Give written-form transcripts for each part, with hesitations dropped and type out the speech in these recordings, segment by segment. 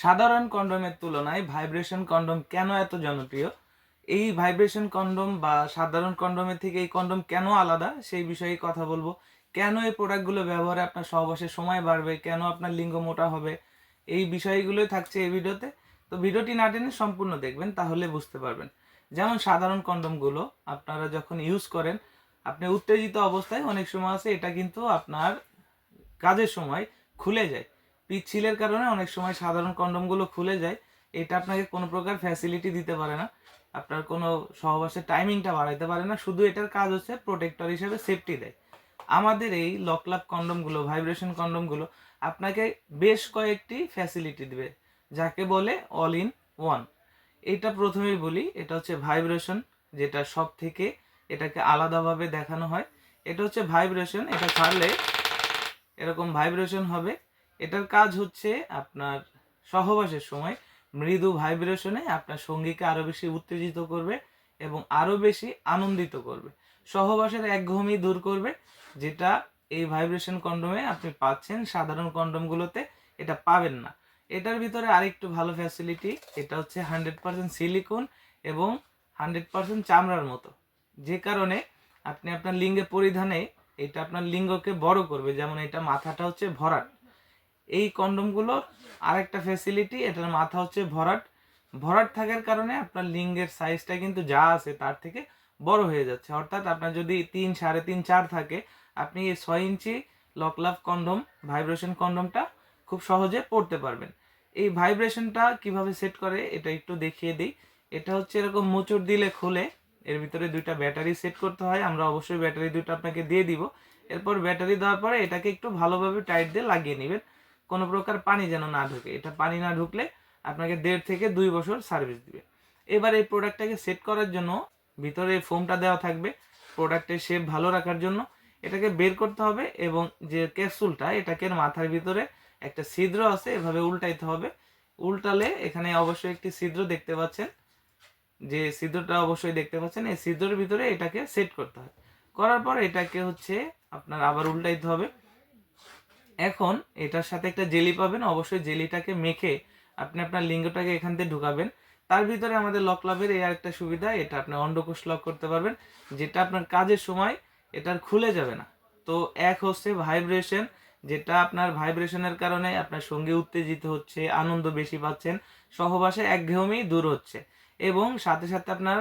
সাধারণ কন্ডোমের তুলনায় vibration condom কেন এত জনপ্রিয়, এই ভাইব্রেশন কন্ডোম বা সাধারণ কন্ডোমের থেকে এই কন্ডোম কেন আলাদা সেই বিষয়ে কথা বলবো। কেন এই প্রোডাক্টগুলো ব্যবহারে আপনার সহবাসের সময় বাড়বে, কেন আপনার লিঙ্গ মোটা হবে, এই বিষয়গুলোই থাকছে এই ভিডিওতে। তো ভিডিওটি না টেনে সম্পূর্ণ দেখবেন, তাহলে বুঝতে পারবেন। যেমন সাধারণ কন্ডোমগুলো আপনারা যখন ইউজ করেন, আপনি উত্তেজিত অবস্থায় অনেক সময় আছে এটা কিন্তু আপনার কাজের সময় খুলে যায়। পিচ্ছিলের কারণে অনেক সময় সাধারণ কন্ডোমগুলো খুলে যায়। এটা আপনাকে কোনো প্রকার ফ্যাসিলিটি দিতে পারে না, আপনার কোনো সহবাসের টাইমিংটা বাড়াইতে পারে না, শুধু এটার কাজ হচ্ছে প্রোটেক্টর হিসেবে সেফটি দেয়। আমাদের এই লকলাভ কন্ডোমগুলো, ভাইব্রেশন কন্ডোমগুলো আপনাকে বেশ কয়েকটি ফ্যাসিলিটি দিবে, যাকে বলে অল ইন ওয়ান। এটা প্রথমেই বলি, এটা হচ্ছে ভাইব্রেশন, যেটা সব থেকে এটাকে আলাদাভাবে দেখানো হয়। এটা হচ্ছে ভাইব্রেশন, এটা ছাড়লে এরকম ভাইব্রেশন হবে। এটার কাজ হচ্ছে আপনার সহবাসের সময় মৃদু ভাইব্রেশনে আপনার সঙ্গীকে আরো বেশি উত্তেজিত করবে এবং আরো বেশি আনন্দিত করবে, সহবাসের একঘেয়েমি দূর করবে, যেটা এই ভাইব্রেশন কন্ডোমে আপনি পাচ্ছেন, সাধারণ কন্ডোমগুলোতে এটা পাবেন না। এটার ভিতরে আরেকটু ভালো ফ্যাসিলিটি, এটা হচ্ছে 100% সিলিকন এবং 100% চামড়ার মতো, যে কারণে আপনি আপনার লিঙ্গে পরিধানে এটা আপনার লিঙ্গকে বড় করবে। যেমন এটা মাথাটা হচ্ছে ভরাট, এই কন্ডোমগুলো আরেকটা ফ্যাসিলিটি, এটার মাথা হচ্ছে ভরাট। ভরাট থাকার কারণে আপনার লিঙ্গের সাইজটা কিন্তু যা আছে তার থেকে বড় হয়ে যাচ্ছে। অর্থাৎ আপনার যদি 3, 3.5, 4 থাকে, আপনি এই 6 ইঞ্চি লকলাভ কন্ডোম, ভাইব্রেশন কন্ডোমটা খুব সহজে পড়তে পারবেন। এই ভাইব্রেশনটা কিভাবে সেট করে এটা একটু দেখিয়ে দিই। এটা হচ্ছে এরকম মোচড় দিলে খুলে, এর ভিতরে দুইটা ব্যাটারি সেট করতে হয়, আমরা অবশ্যই ব্যাটারি দুটো আপনাকে দিয়ে দিব। এরপর ব্যাটারি দেওয়ার পরে এটাকে একটু ভালোভাবে টাইট দিয়ে লাগিয়ে নেবেন, কোনো প্রকার পানি যেন না ঢুকে। এটা পানি না ঢুকলে আপনাকে 1.5 থেকে 2 বছর সার্ভিস দিবে। এবার এই প্রোডাক্টটাকে সেট করার জন্য ভিতরে ফোমটা দেওয়া থাকবে প্রোডাক্টের শেপ ভালো রাখার জন্য। এটাকে বের করতে হবে এবং যে ক্যাপসুলটা, এটাকে মাথার ভিতরে একটা ছিদ্র আছে, এভাবে উল্টাইতে হবে। উল্টালে এখানে অবশ্যই একটি ছিদ্র দেখতে পাচ্ছেন, যে ছিদ্রটা অবশ্যই দেখতে পাচ্ছেন, এই ছিদ্রের ভিতরে এটাকে সেট করতে হয়। করার পর এটাকে হচ্ছে আপনার আবার উল্টাইতে হবে। এখন এটার সাথে একটা জেলি পাবেন, অবশ্যই জেলিটাকে মেখে আপনি আপনার লিঙ্গটাকে এখান থেকে ঢুকাবেন। তার ভিতরে আমাদের লক লাভের এই আরেকটা সুবিধা, এটা আপনি অন্ডকোষ লক করতে পারবেন, যেটা আপনার কাজের সময় এটার খুলে যাবে না। তো এক হচ্ছে ভাইব্রেশন, যেটা আপনার ভাইব্রেশনের কারণে আপনার সঙ্গী উত্তেজিত হচ্ছে, আনন্দ বেশি পাচ্ছেন, সহবাসে একঘেয়েমি দূর হচ্ছে এবং সাথে সাথে আপনার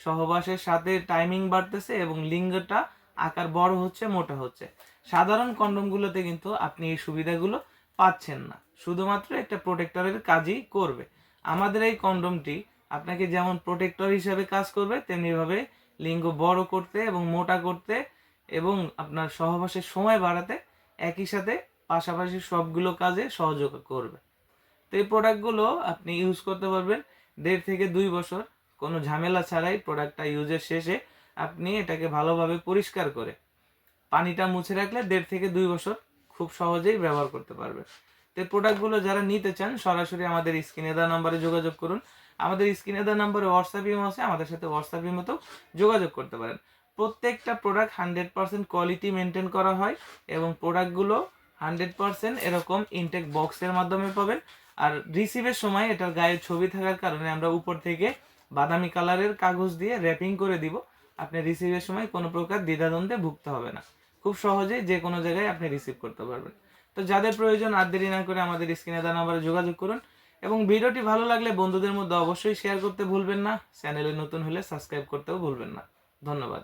সহবাসের সাথে টাইমিং বাড়তেছে এবং লিঙ্গটা আকার বড় হচ্ছে, মোটা হচ্ছে। সাধারণ কন্ডোমগুলোতে কিন্তু আপনি এই সুবিধাগুলো পাচ্ছেন না, শুধুমাত্র একটা প্রোটেক্টরের কাজই করবে। আমাদের এই কন্ডোমটি আপনাকে যেমন প্রোটেক্টর হিসেবে কাজ করবে, তেমনিভাবে লিঙ্গ বড় করতে এবং মোটা করতে এবং আপনার সহবাসের সময় বাড়াতে একই সাথে পাশাপাশি সবগুলো কাজে সহযোগিতা করবে। তো এই প্রোডাক্টগুলো আপনি ইউজ করতে পারবেন 1.5 থেকে 2 বছর, কোনো ঝামেলা ছাড়াই। প্রোডাক্টটা ইউজের শেষে আপনি এটাকে ভালোভাবে পরিষ্কার করে পানিটা মুছে রাখলে 1.5 থেকে 2 বছর খুব সহজেই ব্যবহার করতে পারবে। তো এই প্রোডাক্টগুলো যারা নিতে চান, সরাসরি আমাদের স্ক্রিনে দেওয়া নাম্বারে যোগাযোগ করুন। আমাদের স্ক্রিনে দেওয়া নাম্বারে হোয়াটসঅ্যাপ ইমো আছে, আমাদের সাথে হোয়াটসঅ্যাপ ইমোতেও যোগাযোগ করতে পারেন। প্রত্যেকটা প্রোডাক্ট 100% কোয়ালিটি মেনটেন করা হয় এবং প্রোডাক্টগুলো 100% এরকম ইনটেক বক্সের মাধ্যমে পাবেন। আর রিসিভের সময় এটার গায়ে ছবি থাকার কারণে আমরা উপর থেকে বাদামি কালারের কাগজ দিয়ে র্যাপিং করে দিব। আপনি রিসিভের সময় কোনো প্রকার দ্বিধাদ্বন্দ্বে ভুগতে হবে না, খুব সহজেই যে কোনো জায়গায় আপনি রিসিভ করতে পারবেন। তো যাদের প্রয়োজন আর দেরি না করে আমাদের স্ক্রিনে দেওয়া নাম্বারে যোগাযোগ করুন এবং ভিডিওটি ভালো লাগলে বন্ধুদের মধ্যে অবশ্যই শেয়ার করতে ভুলবেন না। চ্যানেলে নতুন হলে সাবস্ক্রাইব করতেও ভুলবেন না। ধন্যবাদ।